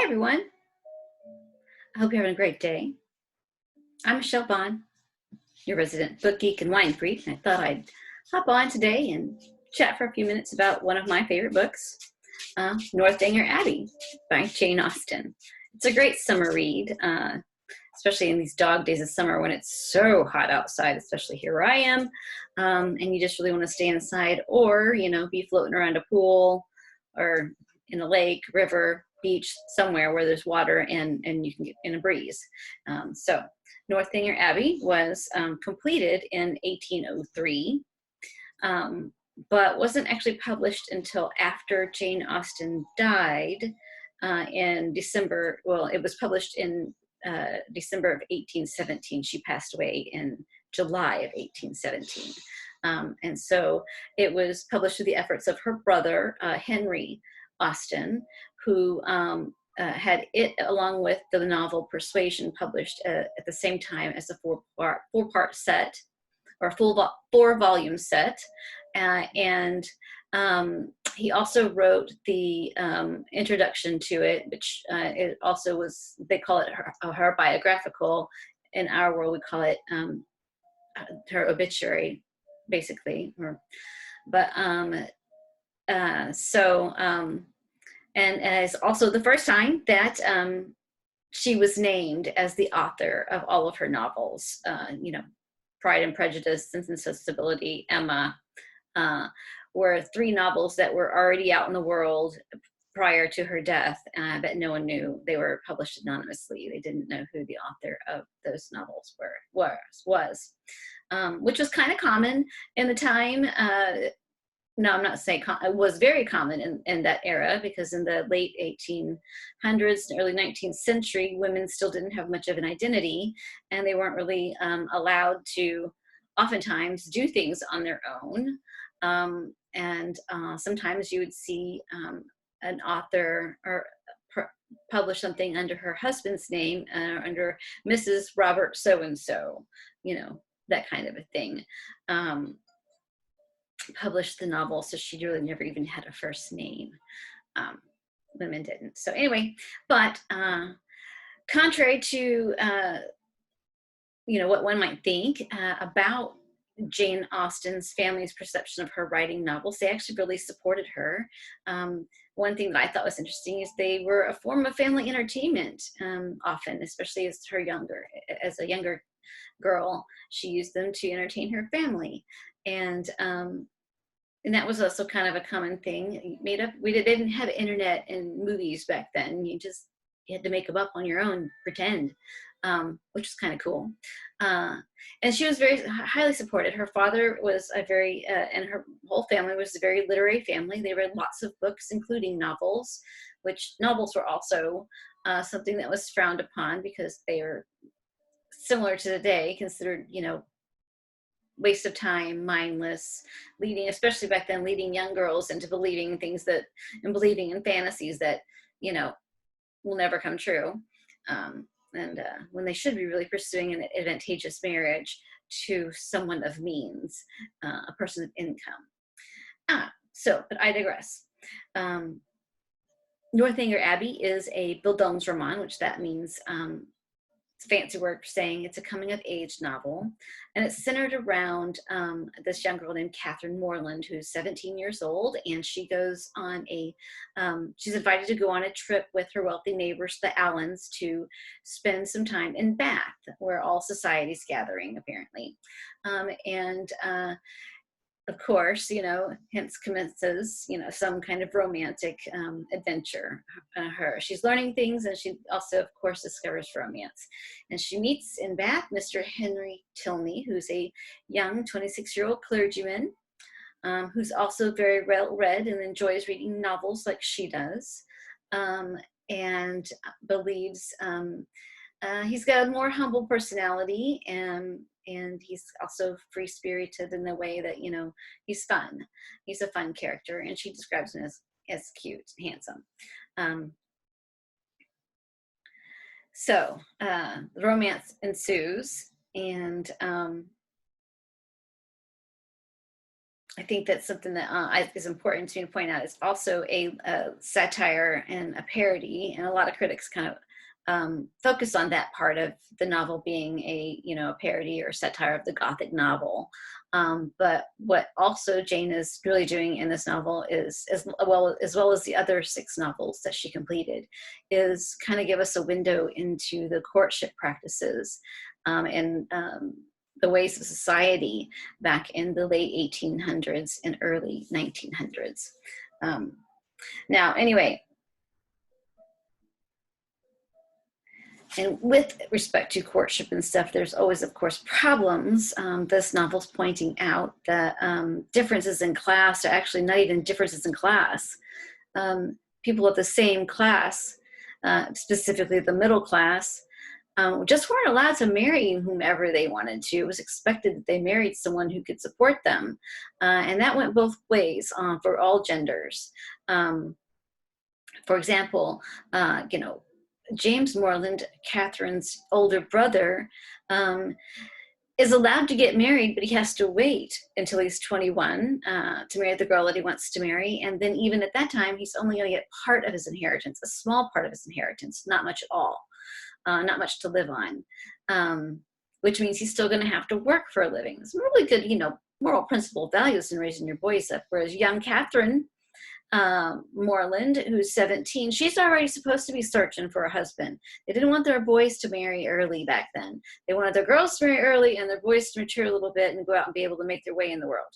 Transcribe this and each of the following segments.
Hi, everyone. I hope you're having a great day. I'm Michelle Bond, your resident book geek and wine freak, and I thought I'd hop on today and chat for a few minutes about one of my favorite books, Northanger Abbey by Jane Austen. It's a great summer read, especially in these dog days of summer when it's so hot outside, especially here where I am, and you just really want to stay inside or, be floating around a pool or in a lake, river, beach, somewhere where there's water and you can get in a breeze. So Northanger Abbey was completed in 1803, but wasn't actually published until after Jane Austen died in December. Well, it was published in December of 1817. She passed away in July of 1817. And so it was published through the efforts of her brother, Henry Austen, who had it, along with the novel Persuasion, published at the same time as a four-part set, or a four-volume set. And he also wrote the introduction to it, which it also was, they call it her biographical. In our world, we call it her obituary, basically. And it's also the first time that she was named as the author of all of her novels. Pride and Prejudice, Sense and Sensibility, Emma, were three novels that were already out in the world prior to her death, but no one knew. They were published anonymously. They didn't know who the author of those novels was, which was kind of common in the time. No, I'm not saying it was very common in that era, because in the late 1800s and early 19th century, women still didn't have much of an identity, and they weren't really allowed to oftentimes do things on their own. And sometimes you would see an author or publish something under her husband's name, under Mrs. Robert so-and-so, that kind of a thing. Published the novel, so she really never even had a first name. Women didn't. So anyway, but contrary to what one might think about Jane Austen's family's perception of her writing novels, they actually really supported her. One thing that I thought was interesting is they were a form of family entertainment, often, especially as a younger girl. She used them to entertain her family. And that was also kind of a common thing. We didn't have internet and movies back then. You had to make them up on your own, pretend, which was kind of cool. And she was very highly supported. Her father was and her whole family was a very literary family. They read lots of books, including novels, which novels were also something that was frowned upon, because they are similar to today, considered, waste of time, mindless, especially back then, leading young girls into believing believing in fantasies that, will never come true. When they should be really pursuing an advantageous marriage to someone of means, a person of income. But I digress. Northanger Abbey is a Bildungsroman, which that means, it's a fancy word for saying it's a coming-of-age novel, and it's centered around this young girl named Catherine Morland, who's 17 years old, and she goes on she's invited to go on a trip with her wealthy neighbors, the Allens, to spend some time in Bath, where all society's gathering, apparently. Of course, hence commences, some kind of romantic adventure. She's learning things, and she also, of course, discovers romance. And she meets in Bath Mr. Henry Tilney, who's a young 26-year-old clergyman, who's also very well-read and enjoys reading novels like she does, and believes he's got a more humble personality, and he's also free-spirited in the way that, he's fun. He's a fun character, and she describes him as cute and handsome. So the romance ensues, and I think that's something that is important to me to point out. It's also a satire and a parody, and a lot of critics kind of focus on that part of the novel being a a parody or satire of the Gothic novel. But what also Jane is really doing in this novel is, as well as the other 6 novels that she completed, is kind of give us a window into the courtship practices and the ways of society back in the late 1800s and early 1900s. Now, anyway, and with respect to courtship and stuff, there's always, of course, problems. This novel's pointing out that differences in class are actually not even differences in class. People of the same class, specifically the middle class, just weren't allowed to marry whomever they wanted to. It was expected that they married someone who could support them. And that went both ways for all genders. For example, James Morland, Catherine's older brother, is allowed to get married, but he has to wait until he's 21 to marry the girl that he wants to marry. And then even at that time, he's only going to get part of his inheritance, a small part of his inheritance, not much at all, not much to live on, which means he's still going to have to work for a living. Some really good, moral principle values in raising your boys up. Whereas young Catherine Morland, who's 17, she's already supposed to be searching for a husband. They didn't want their boys to marry early back then. They wanted their girls to marry early and their boys to mature a little bit and go out and be able to make their way in the world.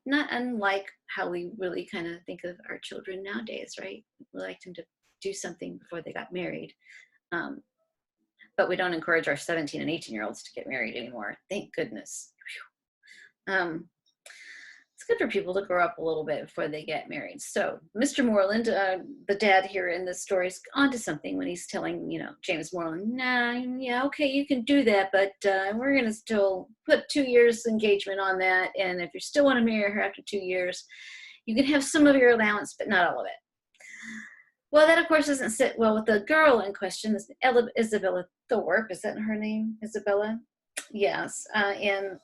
Not unlike how we really kind of think of our children nowadays, right? We like them to do something before they got married. But we don't encourage our 17 and 18-year-olds to get married anymore. Thank goodness. It's good for people to grow up a little bit before they get married. So Mr. Morland, the dad here in this story, is onto something when he's telling, James Morland, nah, yeah, okay, you can do that, but we're going to still put 2 years engagement on that. And if you still want to marry her after 2 years, you can have some of your allowance, but not all of it. Well, that, of course, doesn't sit well with the girl in question, Isabella Thorpe. Is that her name, Isabella? Yes. And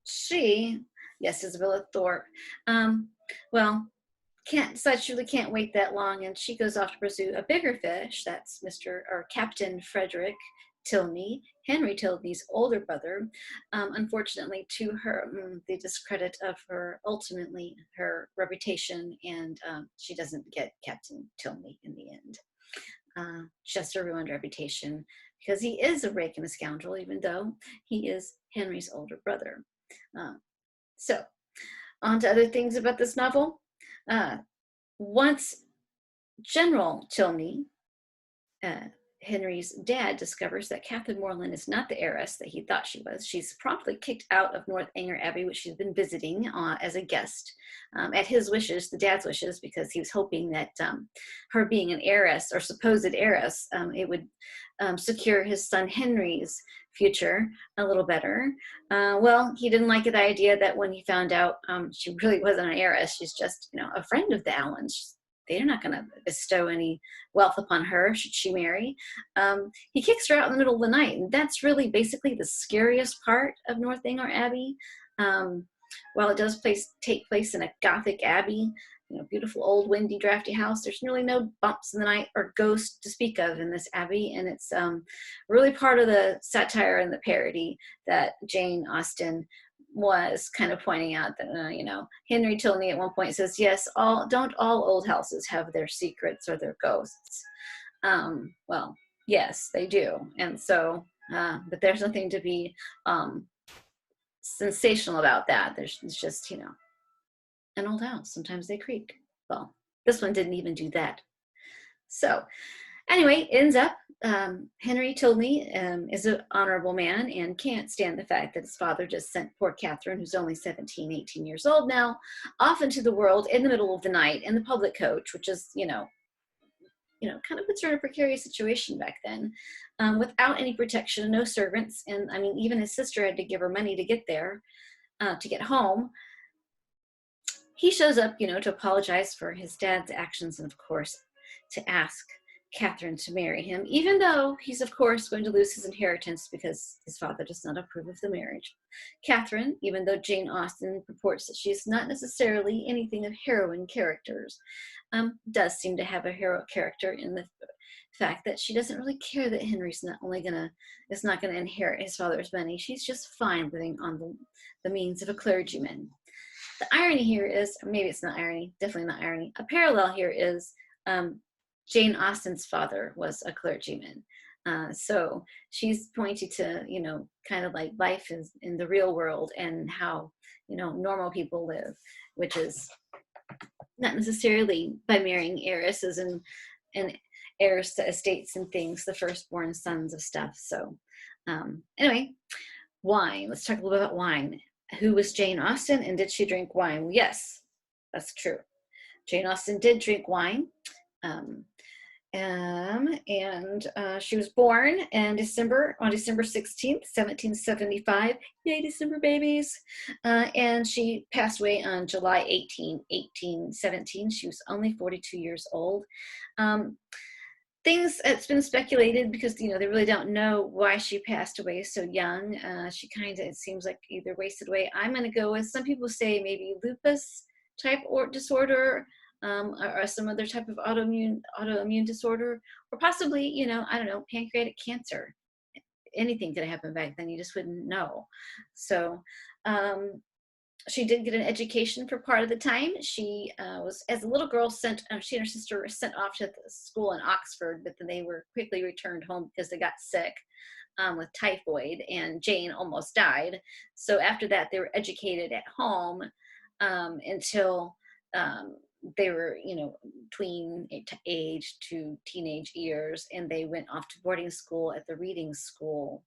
she... Yes, Isabella Thorpe. Decides she really can't wait that long, and she goes off to pursue a bigger fish. That's Captain Frederick Tilney, Henry Tilney's older brother. Unfortunately, to her, the discredit of ultimately her reputation, and she doesn't get Captain Tilney in the end. Just a ruined reputation, because he is a rake and a scoundrel, even though he is Henry's older brother. So, on to other things about this novel. Once General Tilney, Henry's dad, discovers that Catherine Morland is not the heiress that he thought she was, she's promptly kicked out of Northanger Abbey, which she's been visiting as a guest, at his wishes, the dad's wishes, because he was hoping that her being an heiress, or supposed heiress, it would secure his son Henry's future a little better. Well, he didn't like the idea that when he found out she really wasn't an heiress, she's just, a friend of the Allens. They're not going to bestow any wealth upon her should she marry. He kicks her out in the middle of the night, and that's really basically the scariest part of Northanger Abbey. While it does take place in a Gothic abbey, beautiful old windy drafty house, there's really no bumps in the night or ghosts to speak of in this abbey, and it's really part of the satire and the parody that Jane Austen was kind of pointing out that Henry Tilney at one point says, yes, don't all old houses have their secrets or their ghosts. Well, yes, they do. And so but there's nothing to be sensational about that. It's just an old house, sometimes they creak. Well, this one didn't even do that. So anyway, ends up Henry Tilney is an honorable man and can't stand the fact that his father just sent poor Catherine, who's only 17, 18 years old now, off into the world in the middle of the night in the public coach, which is, kind of puts her in a precarious situation back then, without any protection, no servants. And I mean, even his sister had to give her money to get there, to get home. He shows up, to apologize for his dad's actions and, of course, to ask Catherine to marry him, even though he's, of course, going to lose his inheritance because his father does not approve of the marriage. Catherine, even though Jane Austen purports that she's not necessarily anything of heroine characters, does seem to have a hero character in the fact that she doesn't really care that Henry's is not gonna inherit his father's money. She's just fine living on the means of a clergyman. The irony here is, or maybe it's not irony, definitely not irony. A parallel here is Jane Austen's father was a clergyman. So she's pointing to, kind of like life is in the real world and how, normal people live, which is not necessarily by marrying heiresses and heirs to estates and things, the firstborn sons of stuff. So anyway, wine. Let's talk a little bit about wine. Who was Jane Austen, and did she drink wine? Yes, that's true. Jane Austen did drink wine. And she was born on December 16th, 1775. Yay, December babies. And she passed away on July 18, 1817. She was only 42 years old. It's been speculated because, they really don't know why she passed away so young. She kind of, it seems like, either wasted away. I'm going to go with, some people say maybe lupus type or disorder, or some other type of autoimmune disorder, or possibly, I don't know, pancreatic cancer. Anything could happen back then. You just wouldn't know. So she did get an education for part of the time. She was, as a little girl, she and her sister were sent off to the school in Oxford, but then they were quickly returned home because they got sick with typhoid, and Jane almost died. So after that, they were educated at home until they were, between age to teenage years, and they went off to boarding school at the reading school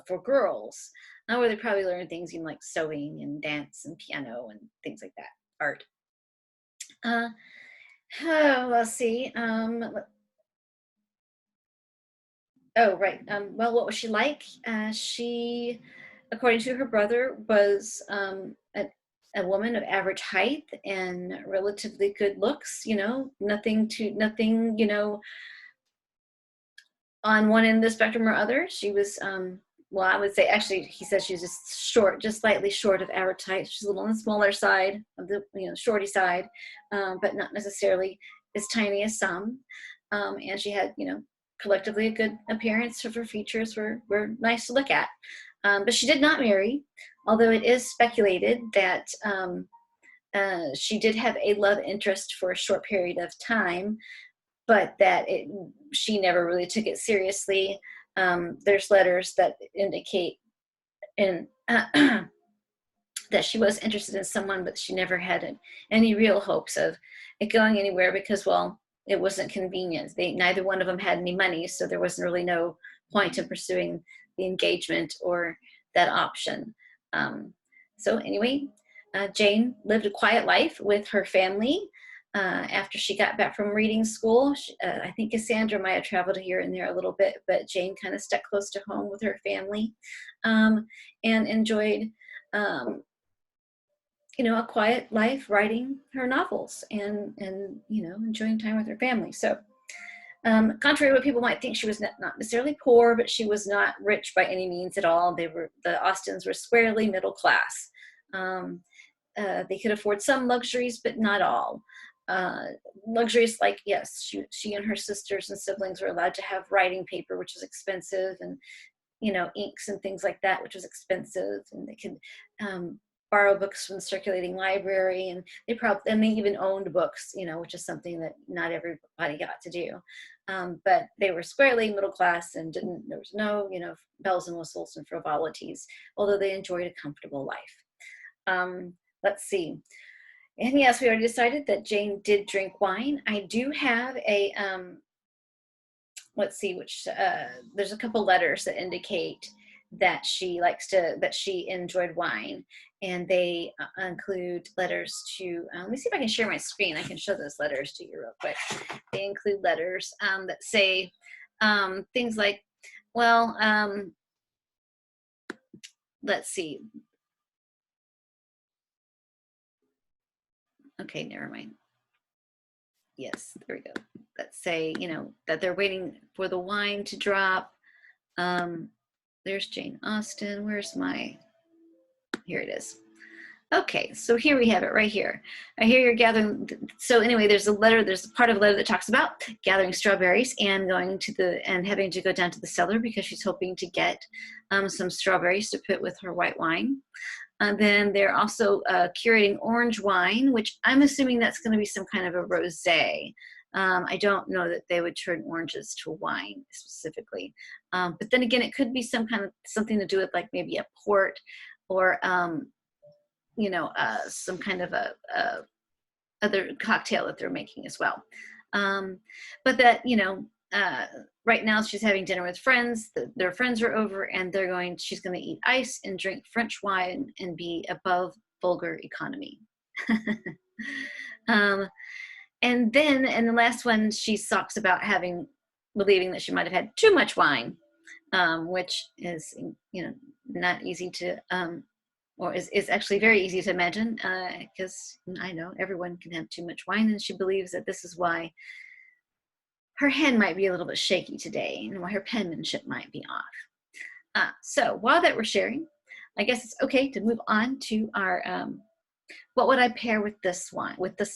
for girls, where they probably learned things like sewing and dance and piano and things like that, art. Let's see. Right. Well, what was she like? She, according to her brother, was a woman of average height and relatively good looks. Nothing, on one end of the spectrum or other. She was, well, I would say, actually, he says she's just short, just slightly short of average height. She's a little on the smaller side of the, shorty side, but not necessarily as tiny as some. And she had, collectively a good appearance. Her features were nice to look at. But she did not marry, although it is speculated that she did have a love interest for a short period of time, but that she never really took it seriously. There's letters that indicate that she was interested in someone, but she never had any real hopes of it going anywhere because, well, it wasn't convenient. Neither one of them had any money, so there wasn't really no point in pursuing the engagement or that option. So anyway, Jane lived a quiet life with her family. After she got back from reading school, I think Cassandra might have traveled here and there a little bit, but Jane kind of stuck close to home with her family, and enjoyed, a quiet life writing her novels and enjoying time with her family. So contrary to what people might think, she was not necessarily poor, but she was not rich by any means at all. The Austens were squarely middle class. They could afford some luxuries, but not all. Luxuries like, yes, she and her sisters and siblings were allowed to have writing paper, which was expensive, and inks and things like that, which was expensive, and they could borrow books from the circulating library, and they even owned books, which is something that not everybody got to do. But they were squarely middle class and there was no, bells and whistles and frivolities, although they enjoyed a comfortable life. Let's see. And yes, we already decided that Jane did drink wine. I do have a, let's see, there's a couple letters that indicate that she enjoyed wine. And they include letters to, let me see if I can share my screen. I can show those letters to you real quick. They include letters that say things like, well, let's see. Okay, never mind. Yes, there we go. Let's say, that they're waiting for the wine to drop. There's Jane Austen. Here it is. Okay, so here we have it right here. I hear you're gathering. So anyway, there's a part of a letter that talks about gathering strawberries and having to go down to the cellar because she's hoping to get some strawberries to put with her white wine. And then they're also curating orange wine, which I'm assuming that's going to be some kind of a rosé. I don't know that they would turn oranges to wine specifically. But then again, it could be something to do with like maybe a port or some kind of a other cocktail that they're making as well. But that, right now she's having dinner with friends. Their friends are over and she's going to eat ice and drink French wine and be above vulgar economy. And the last one, she talks about believing that she might have had too much wine, which is, not easy to, or is actually very easy to imagine, because I know everyone can have too much wine, and she believes that this is why her hand might be a little bit shaky today and why her penmanship might be off. So while that we're sharing, I guess it's okay to move on to our, what would I pair with this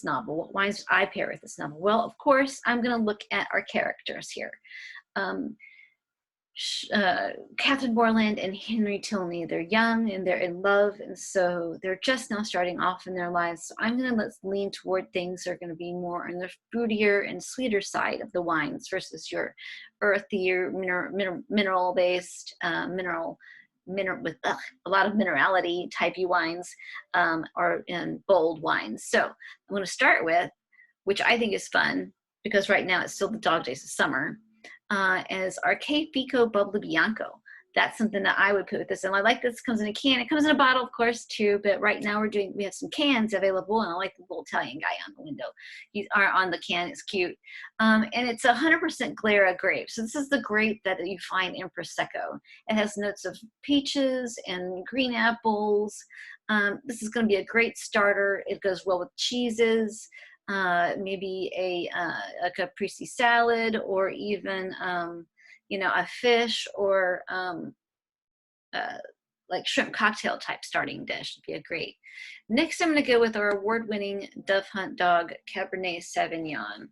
novel? What wines would I pair with this novel? Well, of course, I'm going to look at our characters here. Catherine Morland and Henry Tilney, they're young and they're in love, and so they're just now starting off in their lives. So I'm going to lean toward things that are going to be more on the fruitier and sweeter side of the wines versus your earthier, mineral-based, with a lot of minerality typey wines, or in bold wines. So I'm going to start with, which I think is fun because right now it's still the dog days of summer, as Arche Fico Bubbly Bianco. That's something that I would put with this. And I like this. It comes in a can. It comes in a bottle, of course, too. But right now we have some cans available, and I like the little Italian guy on the window. On the can. It's cute. And it's 100% Glera grape. So this is the grape that you find in Prosecco. It has notes of peaches and green apples. This is going to be a great starter. It goes well with cheeses. Maybe a caprese salad, or even a fish, or like shrimp cocktail type starting dish would be a great. Next, I'm going to go with our award-winning Dove Hunt Dog Cabernet Sauvignon.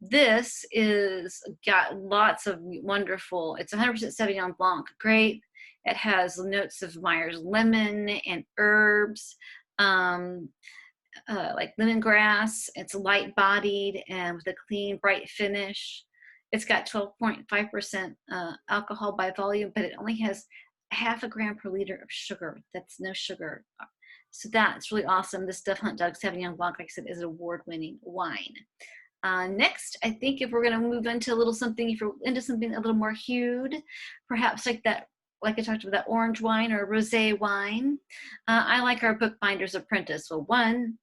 This is got lots of wonderful. It's 100% Sauvignon Blanc grape. It has notes of Myers lemon and herbs. Like lemongrass. It's light bodied and with a clean, bright finish. It's got 12.5% alcohol by volume, but it only has 0.5 gram per liter of sugar. That's no sugar. So that's really awesome. This Dove Hunt Dog Sauvignon Blanc, like I said, is an award-winning wine. Next, I think if we're going to move into if you're into something a little more hued, perhaps like I talked about, that orange wine or rosé wine. I like our Bookbinder's Apprentice. Well, one,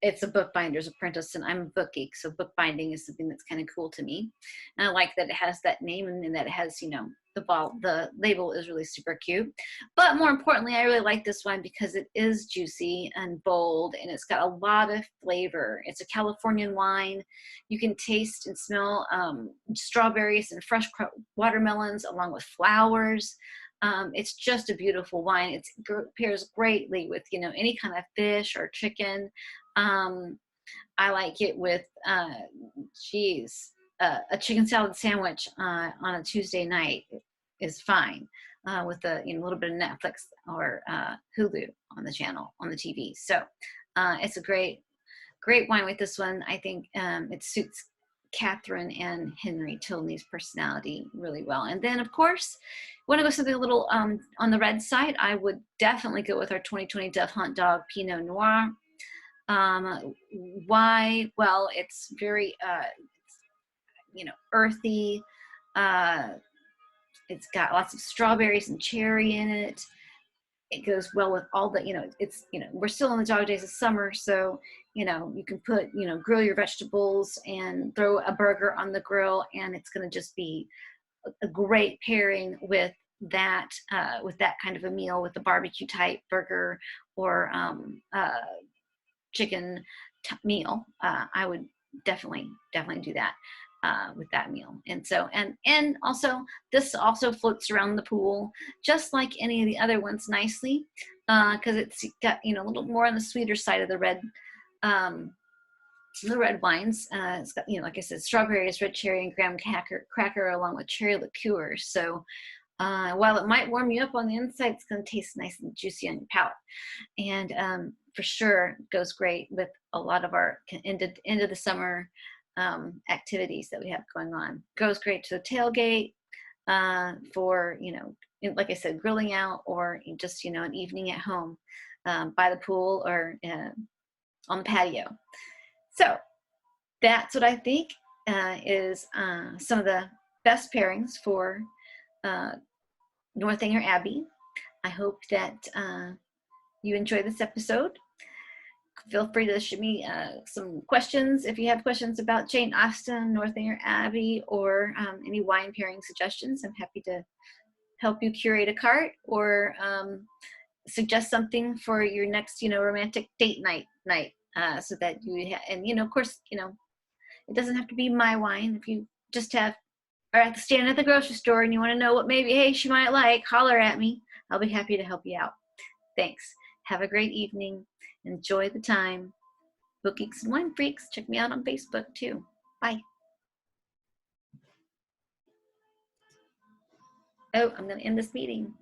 it's a bookbinder's apprentice, and I'm a book geek, so bookbinding is something that's kind of cool to me. And I like that it has that name, and that it has, the label is really super cute. But more importantly, I really like this one because it is juicy and bold, and it's got a lot of flavor. It's a Californian wine. You can taste and smell strawberries and fresh watermelons along with flowers. It's just a beautiful wine. It pairs greatly with, any kind of fish or chicken. I like it with a chicken salad sandwich on a Tuesday night is fine, with a little bit of Netflix or Hulu on the channel, on the TV. So it's a great wine with this one. I think it suits Catherine and Henry Tilney's personality really well. And then, of course, want to go something a little on the red side, I would definitely go with our 2020 Dove Hunt Dog Pinot Noir. Why? Well, it's very, earthy. It's got lots of strawberries and cherry in it. It goes well with all the, we're still in the dog days of summer, so, you can grill your vegetables and throw a burger on the grill, and it's going to just be a great pairing with that kind of a meal, with a barbecue type burger or chicken meal. I would definitely do that with that meal. And so, and also this also floats around the pool just like any of the other ones nicely, because it's got, you know, a little more on the sweeter side of um, the red wines. It's got, you know, like I said, strawberries, red cherry, and graham cracker along with cherry liqueur. So while it might warm you up on the inside, it's going to taste nice and juicy on your palate. And for sure goes great with a lot of our end of the summer activities that we have going on. Goes great to the tailgate, for, you know, like I said, grilling out, or just, you know, an evening at home by the pool, or on the patio. So that's what I think is some of the best pairings for Northanger Abbey. I hope that you enjoy this episode. Feel free to shoot me some questions if you have questions about Jane Austen, Northanger Abbey, or any wine pairing suggestions. I'm happy to help you curate a cart, or suggest something for your next, you know, romantic date night, so that you and, you know, of course, you know, it doesn't have to be my wine. If you just are at the stand at the grocery store and you want to know what maybe, hey, she might like, holler at me. I'll be happy to help you out. Thanks. Have a great evening. Enjoy the time. Book Geeks and Wine Freaks. Check me out on Facebook too. Bye. Oh, I'm going to end this meeting.